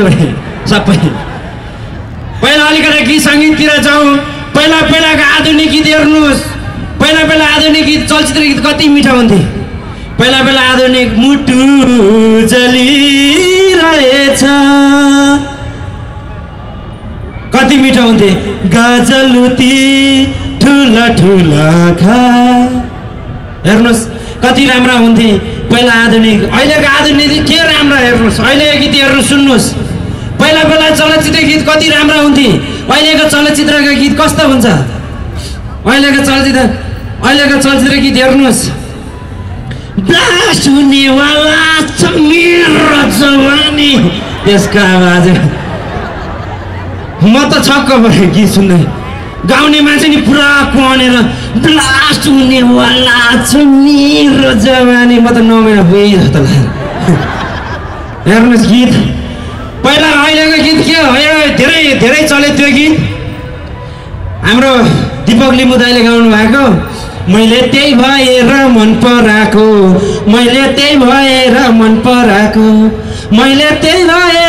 जोडे सबै पहिला अलिकति गीत सङ्गीततिर जाउँ पहिलाका आधुनिक गीत हेर्नुहोस् पहिला आधुनिक गीत चलचित्र गीत कति मिठो हुन्थे पहिला आधुनिक मुटु जलिरहेछ कति मिठो हुन्थे गजलुती ठुला ठुला खा हेर्नुहोस् कति राम्रा हुन्थे पहिला आधुनिक अहिलेको आधुनिक के राम्रा हेर्नुहोस् अहिलेको गीत हेर्नु सुन्नुहोस् पहिला चलचित्र गीत कति राम्रा हुन्थे अहिलेको चलचित्रका गीत कस्तो हुन्छ अहिलेको चलचित्र गीत हेर्नुहोस् ब्लास्ट हुनेवाला छ मेरो जवानी त्यसको आवाज म त छक्क भएँ गीत सुन्दै गाउने मान्छे नि पुरा कुहानेर ब्लास्ट हुनेवाला छ मेरो जवानी म त 9 महिना भुइँ जस्तो लाग्यो हेर्नुहोस् गीत पहिला अहिलेको गीत के हो धेरै चले त्यो गीत हाम्रो दीपक लिम्बू दाइले गाउनु भएको मैले त्यही भएर मन पराको मैले त्यही भएर मन पराको मैले त्यही भएर